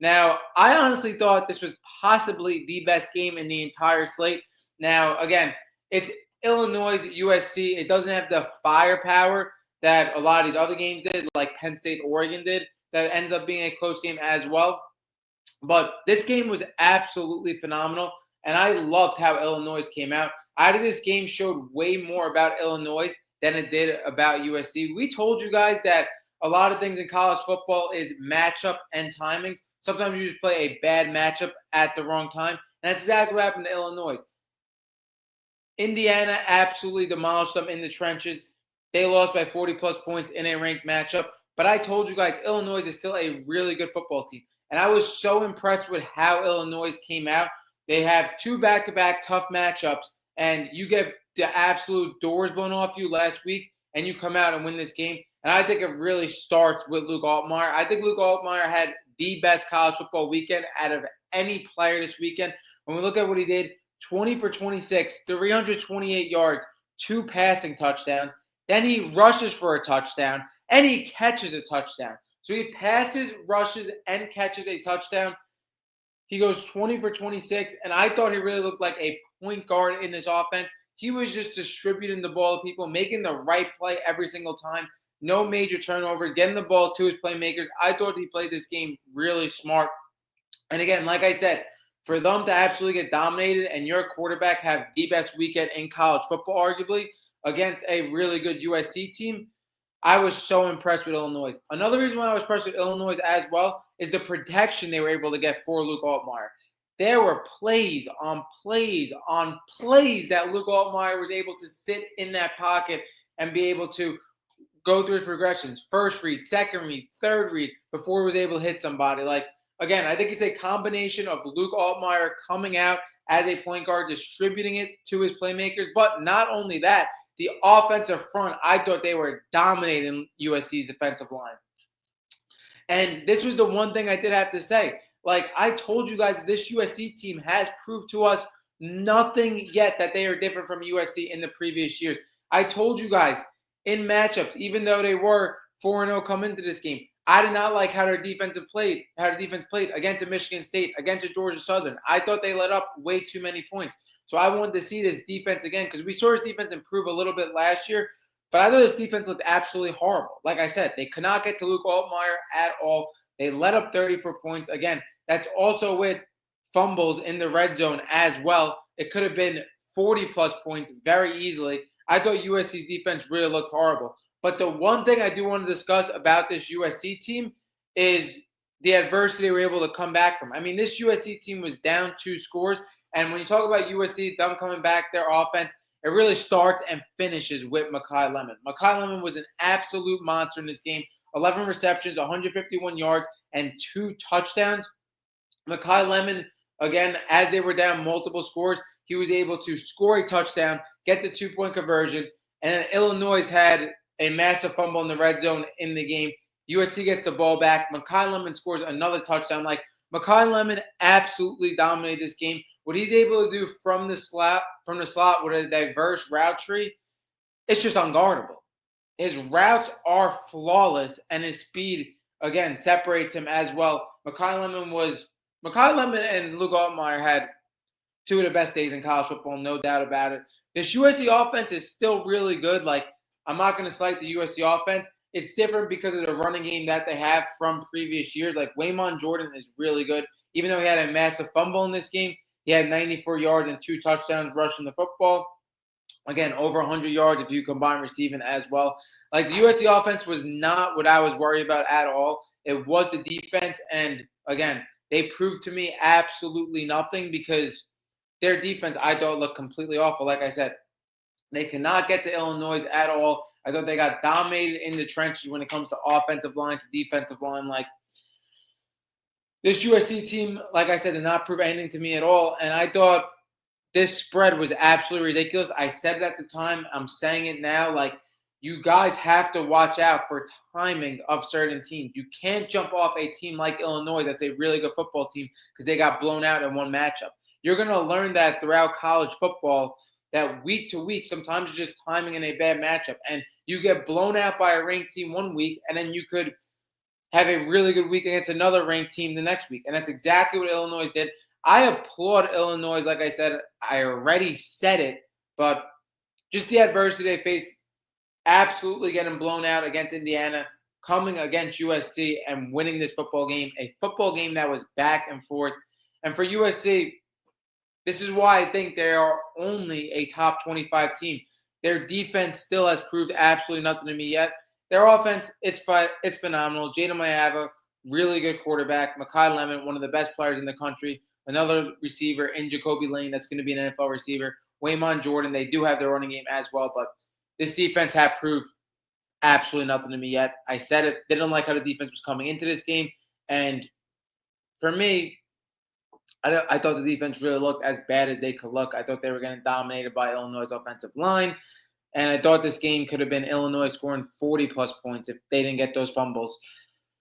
Now, I honestly thought this was possibly the best game in the entire slate. Now, again, it's Illinois USC. It doesn't have the firepower that a lot of these other games did, like Penn State, Oregon did, that ended up being a close game as well. But this game was absolutely phenomenal, and I loved how Illinois came out. I think this game showed way more about Illinois than it did about USC. We told you guys that a lot of things in college football is matchup and timings. Sometimes you just play a bad matchup at the wrong time, and that's exactly what happened to Illinois. Indiana absolutely demolished them in the trenches. They lost by 40-plus points in a ranked matchup. But I told you guys, Illinois is still a really good football team. And I was so impressed with how Illinois came out. They have 2 back-to-back tough matchups, and you get the absolute doors blown off you last week, and you come out and win this game. And I think it really starts with Luke Altmyer. I think Luke Altmyer had the best college football weekend out of any player this weekend. When we look at what he did, 20 for 26, 328 yards, 2 passing touchdowns. Then he rushes for a touchdown, and he catches a touchdown. So he passes, rushes, and catches a touchdown. He goes 20 for 26, and I thought he really looked like a point guard in this offense. He was just distributing the ball to people, making the right play every single time. No major turnovers, getting the ball to his playmakers. I thought he played this game really smart. And again, like I said, for them to absolutely get dominated and your quarterback have the best weekend in college football, arguably, against a really good USC team, I was so impressed with Illinois. Another reason why I was impressed with Illinois as well is the protection they were able to get for Luke Altmyer. There were plays on plays on plays that Luke Altmyer was able to sit in that pocket and be able to go through his progressions. First read, second read, third read, before he was able to hit somebody. Again, I think it's a combination of Luke Altmyer coming out as a point guard, distributing it to his playmakers, but not only that, the offensive front, I thought they were dominating USC's defensive line. And this was the one thing I did have to say. I told you guys, this USC team has proved to us nothing yet that they are different from USC in the previous years. I told you guys, in matchups, even though they were 4-0 come into this game, I did not like how their defense played against a Michigan State, against a Georgia Southern. I thought they let up way too many points. So I wanted to see this defense again because we saw his defense improve a little bit last year, but I thought this defense looked absolutely horrible. Like I said, they could not get to Luke Altmyer at all. They let up 34 points. Again, that's also with fumbles in the red zone as well. It could have been 40-plus points very easily. I thought USC's defense really looked horrible. But the one thing I do want to discuss about this USC team is the adversity they were able to come back from. I mean, this USC team was down 2 scores. And when you talk about USC, them coming back, their offense, it really starts and finishes with Makai Lemon. Makai Lemon was an absolute monster in this game. 11 receptions, 151 yards, and 2 touchdowns. Makai Lemon, again, as they were down multiple scores, he was able to score a touchdown, get the 2-point conversion, and then Illinois had a massive fumble in the red zone in the game. USC gets the ball back. Makai Lemon scores another touchdown. Makai Lemon absolutely dominated this game. What he's able to do from the slot with a diverse route tree, it's just unguardable. His routes are flawless, and his speed, again, separates him as well. Makai Lemon and Luke Altmyer had 2 of the best days in college football, no doubt about it. This USC offense is still really good. I'm not going to slight the USC offense. It's different because of the running game that they have from previous years. Waymon Jordan is really good. Even though he had a massive fumble in this game, he had 94 yards and 2 touchdowns rushing the football. Again, over 100 yards if you combine receiving as well. The USC offense was not what I was worried about at all. It was the defense. And, again, they proved to me absolutely nothing because their defense, I thought, looked completely awful. Like I said, they cannot get to Illinois at all. I thought they got dominated in the trenches when it comes to offensive line to defensive line. This USC team, like I said, did not prove anything to me at all. And I thought this spread was absolutely ridiculous. I said it at the time. I'm saying it now. You guys have to watch out for timing of certain teams. You can't jump off a team like Illinois that's a really good football team because they got blown out in one matchup. You're going to learn that throughout college football, that week to week, sometimes it's just timing in a bad matchup. And you get blown out by a ranked team one week, and then you could have a really good week against another ranked team the next week. And that's exactly what Illinois did. I applaud Illinois. Like I said, I already said it, but just the adversity they faced, absolutely getting blown out against Indiana, coming against USC and winning this football game, a football game that was back and forth. And for USC, this is why I think they are only a top 25 team. Their defense still has proved absolutely nothing to me yet. Their offense, it's phenomenal. Jada Mayava, really good quarterback. Makai Lemon, one of the best players in the country. Another receiver in Jacoby Lane that's going to be an NFL receiver. Waymon Jordan, they do have their running game as well, but this defense had proved absolutely nothing to me yet. I said it. Didn't like how the defense was coming into this game. And for me, I thought the defense really looked as bad as they could look. I thought they were getting dominated by Illinois' offensive line. And I thought this game could have been Illinois scoring 40-plus points if they didn't get those fumbles.